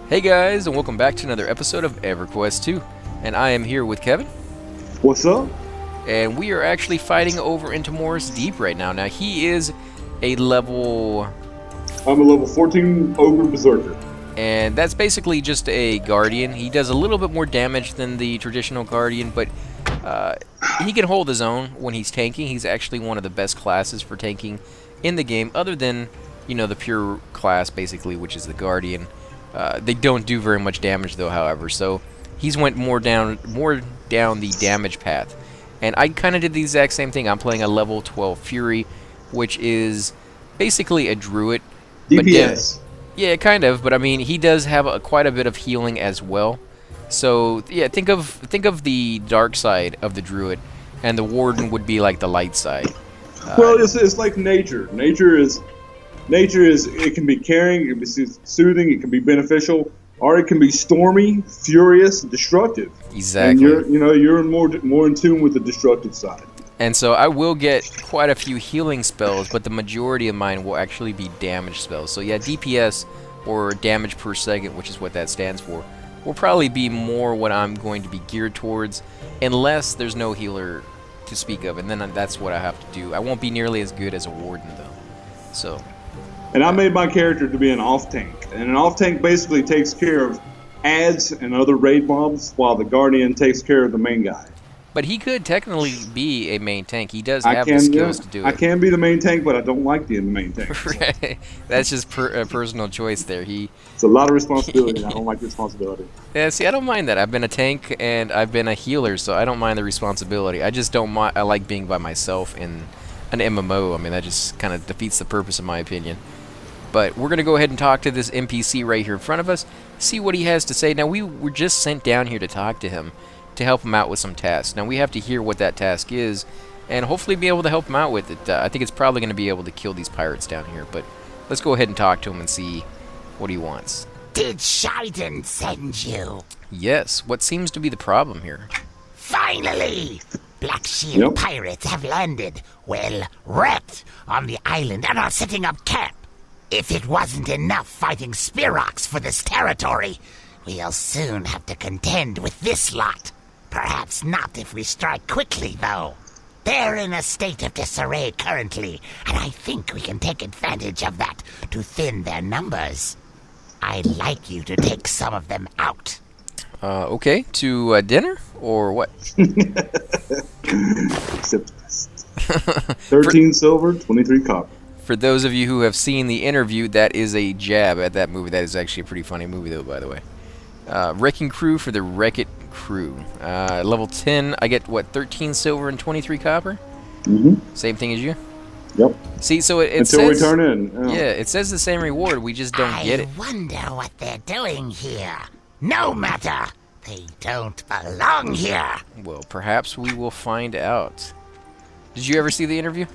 Hey guys, and welcome back to another episode of EverQuest 2. And I am here with Kevin. What's up? And we are actually fighting over in Timorous Deep right now. Now, he is a level... I'm a level 14 Ogre Berserker. And that's basically just a Guardian. He does a little bit more damage than the traditional Guardian, but he can hold his own when he's tanking. He's actually one of the best classes for tanking in the game, other than, you know, the pure class, basically, which is the Guardian. They don't do very much damage, though, however, so he's went more down the damage path. And I kind of did the exact same thing. I'm playing a level 12 Fury, which is basically a Druid. DPS. Yeah, kind of, but I mean, he does have quite a bit of healing as well. So yeah, think of the dark side of the Druid, and the Warden would be like the light side. Well, it's like nature. Nature is it can be caring, it can be soothing, it can be beneficial, or it can be stormy, furious, destructive. Exactly. And you're more in tune with the destructive side. And so I will get quite a few healing spells, but the majority of mine will actually be damage spells. So yeah, DPS, or damage per second, which is what that stands for, will probably be more what I'm going to be geared towards, unless there's no healer to speak of, and then that's what I have to do. I won't be nearly as good as a Warden, though. So. And I made my character to be an off tank, and an off tank basically takes care of adds and other raid mobs, while the Guardian takes care of the main guy. But he could technically be a main tank. He does have the skills to do it. I can be the main tank, but I don't like being the main tank. Right. That's just a personal choice there. It's a lot of responsibility. I don't like responsibility. Yeah, see, I don't mind that. I've been a tank and I've been a healer, so I don't mind the responsibility. I just don't mind. I like being by myself in an MMO. I mean, that just kind of defeats the purpose, in my opinion. But we're going to go ahead and talk to this NPC right here in front of us, see what he has to say. Now, we were just sent down here to talk to him, to help him out with some tasks. Now, we have to hear what that task is, and hopefully be able to help him out with it. I think it's probably going to be able to kill these pirates down here, but let's go ahead and talk to him and see what he wants. Did Shiden send you? Yes. What seems to be the problem here? Finally! Black Shield pirates have landed, well, wrecked, on the island and are setting up camp. If it wasn't enough fighting Spirox for this territory, we'll soon have to contend with this lot. Perhaps not if we strike quickly, though. They're in a state of disarray currently, and I think we can take advantage of that to thin their numbers. I'd like you to take some of them out. Okay. To dinner, or what? Except 13 silver, 23 copper. For those of you who have seen the interview, that is a jab at that movie. That is actually a pretty funny movie, though, by the way. Wrecking Crew for the Wreck-It Crew. Level 10, I get, what, 13 silver and 23 copper? Mm-hmm. Same thing as you? Yep. See, so it Until says... we turn in. Yeah, it says the same reward, we just don't get it. I wonder what they're doing here. No matter. They don't belong here. Well, perhaps we will find out. Did you ever see the interview?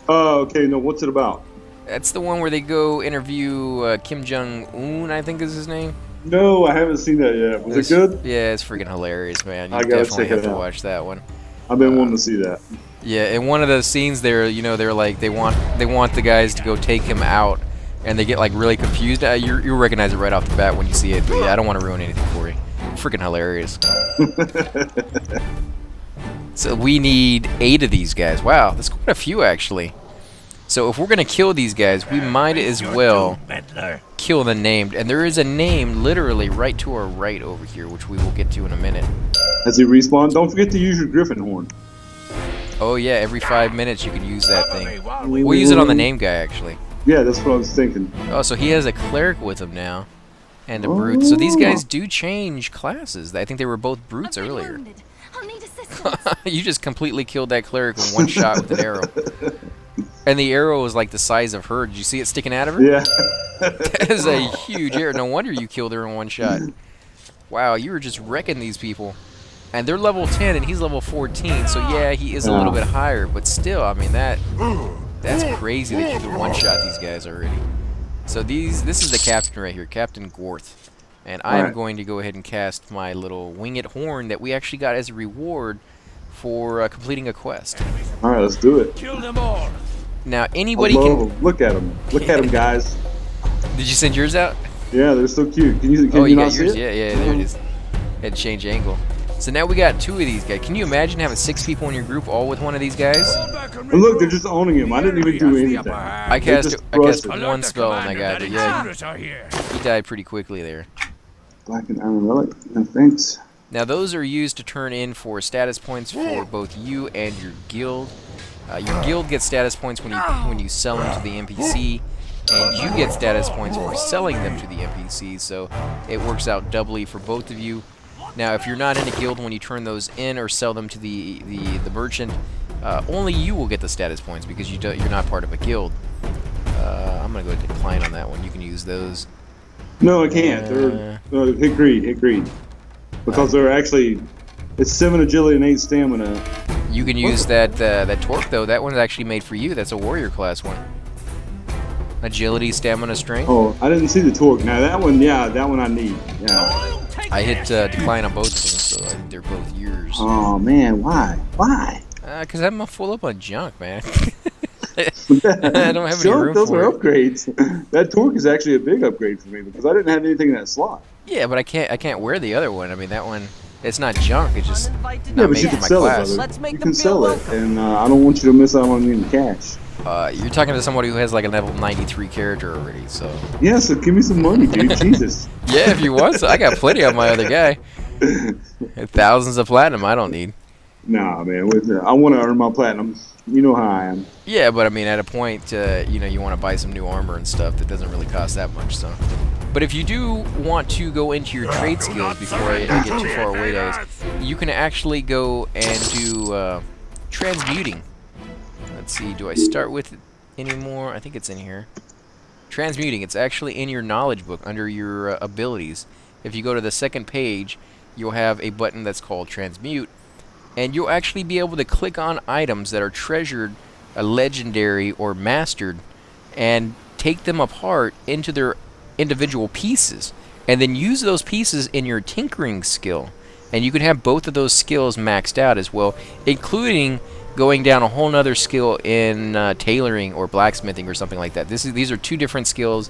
Oh, okay, no, what's it about? That's the one where they go interview Kim Jong-un, I think is his name. No, I haven't seen that yet. Was it good? Yeah, it's freaking hilarious, man. You I gotta definitely check have it to out. watch that one. I've been wanting to see that. Yeah, in one of the scenes there, you know, they're like they want the guys to go take him out, and they get like really confused. You'll recognize it right off the bat when you see it. But yeah, I don't want to ruin anything for you. Freaking hilarious. So we need 8 of these guys. Wow, that's quite a few actually. So if we're gonna kill these guys, we might as well kill the named. And there is a name literally right to our right over here, which we will get to in a minute. As he respawned, don't forget to use your Griffin horn. Oh yeah, every 5 minutes you can use that thing. We'll use it on the name guy actually. Yeah, that's what I was thinking. Oh, so he has a cleric with him now, and a brute. So these guys do change classes. I think they were both brutes earlier. You just completely killed that cleric in one shot with an arrow. And the arrow was like the size of her. Did you see it sticking out of her? Yeah. That is a huge arrow. No wonder you killed her in one shot. Wow, you were just wrecking these people. And they're level 10 and he's level 14. So yeah, he is a little bit higher. But still, I mean, that's crazy that you could one-shot these guys already. So this is the captain right here, Captain Gorth. And I am going to go ahead and cast my little winged horn that we actually got as a reward for completing a quest. Alright, let's do it. Kill them all. Now, anybody can... Look at him. Look at him, guys. Did you send yours out? Yeah, they're so cute. Can you you not got see yours? it? Yeah, there it is. Had to change angle. So now we got 2 of these guys. Can you imagine having 6 people in your group all with one of these guys? And look, they're just owning him. I didn't even do anything. I They cast just I cast crushed it. one spell on that guy, but yeah, he died pretty quickly there. Black and iron relic. No thanks. Now those are used to turn in for status points for both you and your guild. Your guild gets status points when you sell them to the NPC, and you get status points for selling them to the NPC. So it works out doubly for both of you. Now, if you're not in a guild when you turn those in or sell them to the merchant, only you will get the status points because you're not part of a guild. I'm gonna go decline on that one. You can use those. No, I can't. They're hit greed. Because they're actually, it's 7 agility and 8 stamina. You can use that torque though. That one's actually made for you. That's a warrior class one. Agility, stamina, strength. Oh, I didn't see the torque. Now that one, yeah, that one I need. Yeah. I hit decline on both of them, so I think they're both yours. Oh man, why? Why? Because I'm full up on junk, man. I don't have any room those for are it. upgrades. That torque is actually a big upgrade for me because I didn't have anything in that slot. Yeah, but I can't wear the other one. I mean, that one, it's not junk. It's just not Yeah, but made you for can my sell class. it, brother. You can sell it, and I don't want you to miss out on any cash. You're talking to somebody who has like a level 93 character already, so. Yeah, so give me some money, dude. Jesus. Yeah, if you want, so I got plenty on my other guy. Thousands of platinum, I don't need. Nah, man. I want to earn my platinum. You know how I am. Yeah, but I mean, at a point, you want to buy some new armor and stuff that doesn't really cost that much, so. But if you do want to go into your trade skills before I get too far away, guys, you can actually go and do transmuting. Let's see, do I start with it anymore? I think it's in here. Transmuting, it's actually in your knowledge book under your abilities. If you go to the second page, you'll have a button that's called Transmute, and you'll actually be able to click on items that are treasured, legendary, or mastered, and take them apart into their individual pieces, and then use those pieces in your tinkering skill. And you can have both of those skills maxed out as well, including going down a whole nother skill in tailoring or blacksmithing or something like that. These are 2 different skills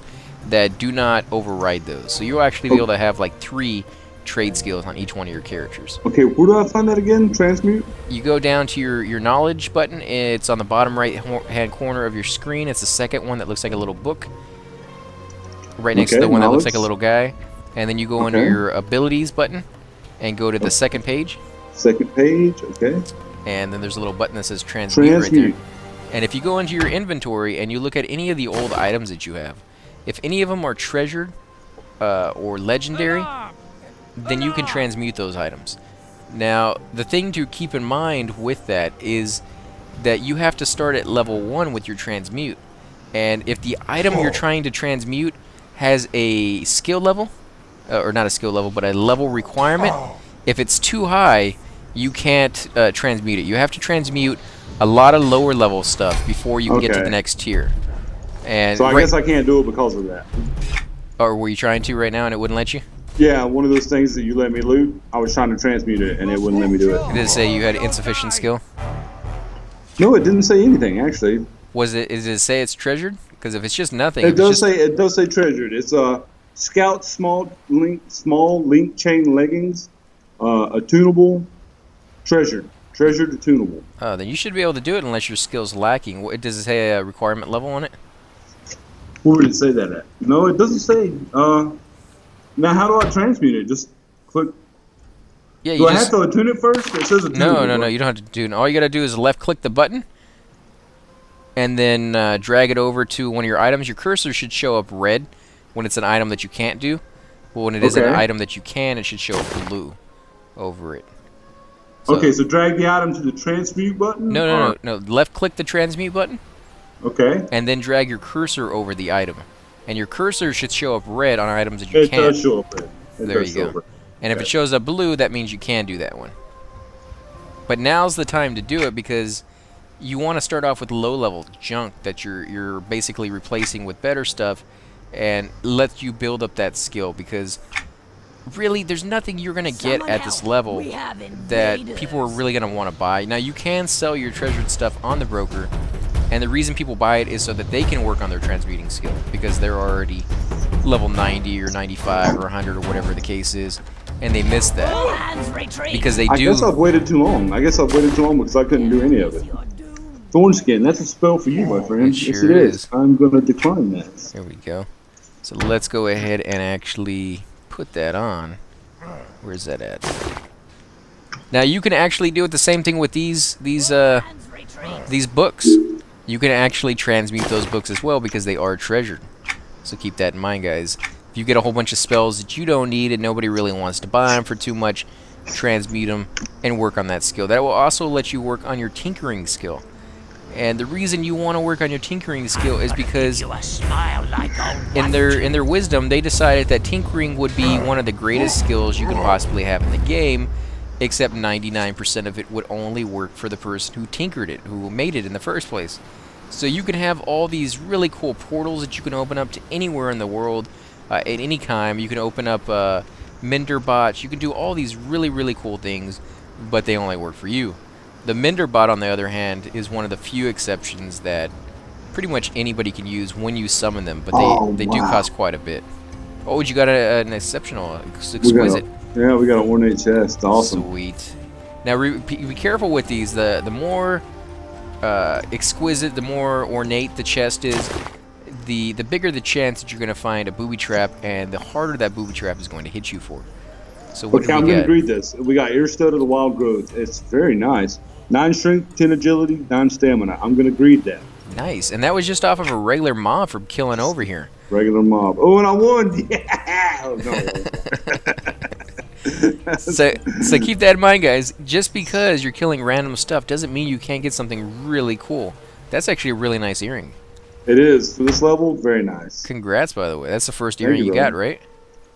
that do not override those. So you'll actually be able to have like 3 trade skills on each one of your characters. Okay, where do I find that again? Transmute? You go down to your knowledge button. It's on the bottom right hand corner of your screen. It's the second one that looks like a little book. Right next to the one that looks like a little guy. And then you go under your abilities button and go to the second page. Second page, okay. And then there's a little button that says Transmute right there. And if you go into your inventory and you look at any of the old items that you have, if any of them are treasured or legendary, then you can transmute those items. Now, the thing to keep in mind with that is that you have to start at level 1 with your transmute. And if the item you're trying to transmute has a skill level, or not a skill level, but a level requirement, if it's too high, you can't transmute it. You have to transmute a lot of lower level stuff before you can get to the next tier. And so I guess I can't do it because of that. Or were you trying to right now and it wouldn't let you? Yeah, one of those things that you let me loot, I was trying to transmute it and it wouldn't let me do it. Did it say you had insufficient skill? No, it didn't say anything actually. Does it say it's treasured? Because if it's just nothing, it does say treasured. It's a scout small link chain leggings, attunable, treasured attunable. Oh, then you should be able to do it unless your skill's lacking. Does it say a requirement level on it? Where did it say that at? No, it doesn't say. Now, how do I transmute it? Just click. Yeah, do I have to attune it first? It says attune. No. You don't have to attune. All you got to do is left-click the button, and then drag it over to one of your items. Your cursor should show up red when it's an item that you can't do. But when it is an item that you can, it should show up blue over it. So, so drag the item to the transmute button? No. Left-click the transmute button. Okay. And then drag your cursor over the item. And your cursor should show up red on items that you can't. It does show up red. There you go. And if it shows up blue, that means you can do that one. But now's the time to do it because you want to start off with low-level junk that you're basically replacing with better stuff and let you build up that skill because really there's nothing you're going to get at this level that people are really going to want to buy. Now, you can sell your treasured stuff on the broker, and the reason people buy it is so that they can work on their transmuting skill because they're already level 90 or 95 or 100 or whatever the case is, and they miss that because they do. I guess I've waited too long. Because I couldn't do any of it. Thornskin, that's a spell for you, my friend. It sure yes, it is. I'm going to decline that. There we go. So let's go ahead and actually put that on. Where's that at? Now you can actually do it the same thing with these books. You can actually transmute those books as well because they are treasured. So keep that in mind, guys. If you get a whole bunch of spells that you don't need and nobody really wants to buy them for too much, transmute them and work on that skill. That will also let you work on your tinkering skill. And the reason you want to work on your tinkering skill is because in their wisdom, they decided that tinkering would be one of the greatest skills you can possibly have in the game, except 99% of it would only work for the person who tinkered it, who made it in the first place. So you can have all these really cool portals that you can open up to anywhere in the world at any time. You can open up Mender bots. You can do all these really, really cool things, but they only work for you. The Mender bot, on the other hand, is one of the few exceptions that pretty much anybody can use when you summon them, but they do cost quite a bit. Oh, you got an exceptional, exquisite. Yeah, we got an ornate chest. Awesome. Sweet. Now, be careful with these. The more exquisite, the more ornate the chest is, the bigger the chance that you're going to find a booby trap, and the harder that booby trap is going to hit you for. So what okay, I'm going to read this. We got Ear Stud of the Wild Growth. It's very nice. 9 strength, 10 agility, 9 stamina. I'm going to greed that. Nice. And that was just off of a regular mob from killing over here. Regular mob. Oh, and I won. Yeah. Oh, no. So keep that in mind, guys. Just because you're killing random stuff doesn't mean you can't get something really cool. That's actually a really nice earring. It is. For this level, very nice. Congrats, by the way. That's the first earring you got, right?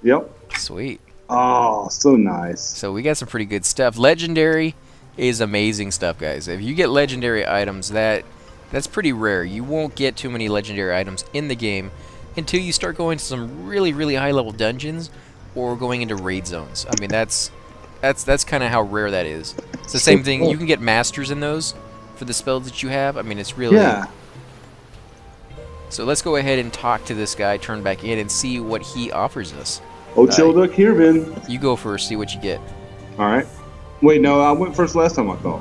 Yep. Sweet. Oh, so nice. So we got some pretty good stuff. Legendary is amazing stuff, guys. If you get legendary items, that's pretty rare. You won't get too many legendary items in the game until you start going to some really, really high-level dungeons or going into raid zones. I mean, that's kind of how rare that is. It's the same thing. You can get masters in those for the spells that you have. I mean, it's really... Yeah. So let's go ahead and talk to this guy, turn back in, and see what he offers us. Oh, Chelduk Hir'Vin. You go first, see what you get. All right. Wait, no, I went first last time, I thought.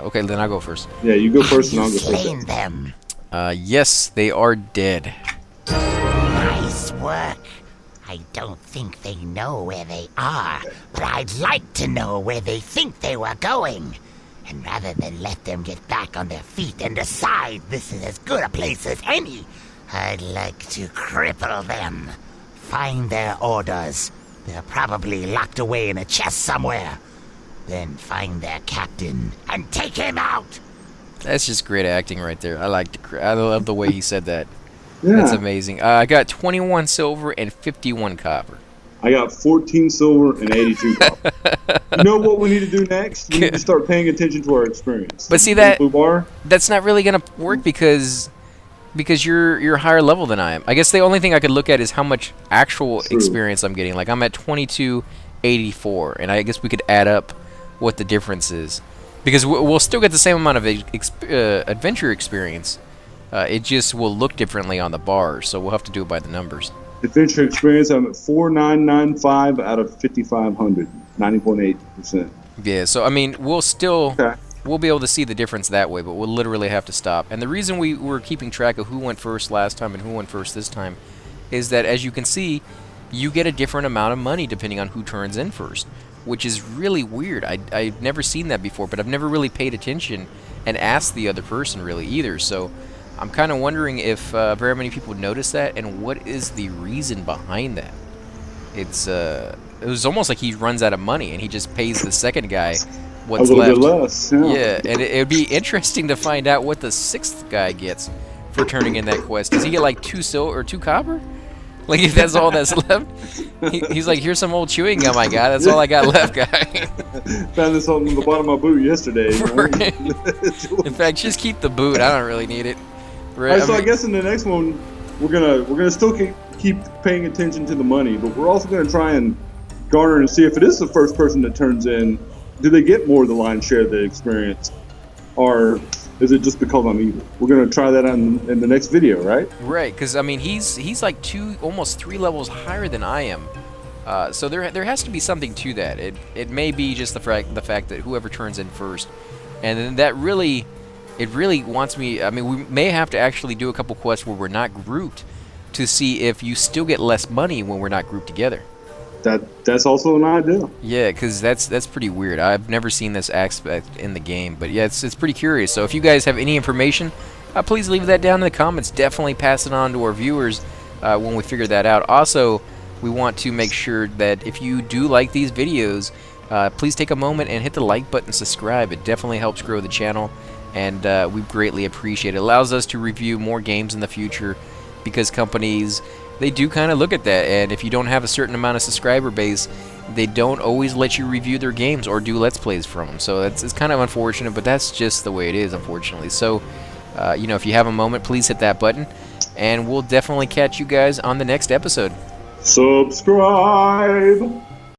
Okay, then I'll go first. Yeah, you go first and I'll go Slain first. them. Yes, they are dead. Nice work. I don't think they know where they are, but I'd like to know where they think they were going. And rather than let them get back on their feet and decide this is as good a place as any, I'd like to cripple them. Find their orders. They're probably locked away in a chest somewhere. Then find their captain and take him out. That's just great acting right there. I love the way he said that. Yeah. That's amazing. I got 21 silver and 51 copper. I got 14 silver and 82 copper. You know what we need to do next? We need to start paying attention to our experience. But see that's not really gonna work because you're higher level than I am. I guess the only thing I could look at is how much actual experience I'm getting. Like I'm at 2284, and I guess we could add up what the difference is, because we'll still get the same amount of adventure experience. It just will look differently on the bar, so we'll have to do it by the numbers. Adventure experience, I'm at 4995 out of 5500, 90.8%. Yeah, so I mean, we'll be able to see the difference that way, but we'll literally have to stop. And the reason we were keeping track of who went first last time and who went first this time is that, as you can see, you get a different amount of money depending on who turns in first, which is really weird. I've never seen that before, but I've never really paid attention and asked the other person really either. So I'm kind of wondering if very many people notice that, and what is the reason behind that. It was almost like he runs out of money and he just pays the second guy what's left. A little bit less, Yeah, and it would be interesting to find out what the sixth guy gets for turning in that quest. Does he get like 2 silver or 2 copper? Like, if that's all that's left? He's like, here's some old chewing gum I got. That's all I got left, guy. Found this on the bottom of my boot yesterday. Right. In fact, just keep the boot. I don't really need it. Right, All right, so I guess in the next one, we're gonna still keep paying attention to the money, but we're also gonna try and garner and see if it is the first person that turns in. Do they get more of the lion's share of the experience, or is it just because I'm evil? We're gonna try that in the next video, right? Right, because I mean he's like almost 3 levels higher than I am. So there has to be something to that. It may be just the fact that whoever turns in first, and then that really wants me. I mean, we may have to actually do a couple quests where we're not grouped to see if you still get less money when we're not grouped together. That's also an idea. Yeah, because that's pretty weird. I've never seen this aspect in the game, but yeah, it's pretty curious. So if you guys have any information, please leave that down in the comments. Definitely pass it on to our viewers when we figure that out. Also, we want to make sure that if you do like these videos, please take a moment and hit the like button, subscribe. It definitely helps grow the channel, and we greatly appreciate it. It allows us to review more games in the future, because companies, they do kind of look at that, and if you don't have a certain amount of subscriber base, they don't always let you review their games or do Let's Plays from them. So it's kind of unfortunate, but that's just the way it is, unfortunately. So, you know, if you have a moment, please hit that button, and we'll definitely catch you guys on the next episode. Subscribe!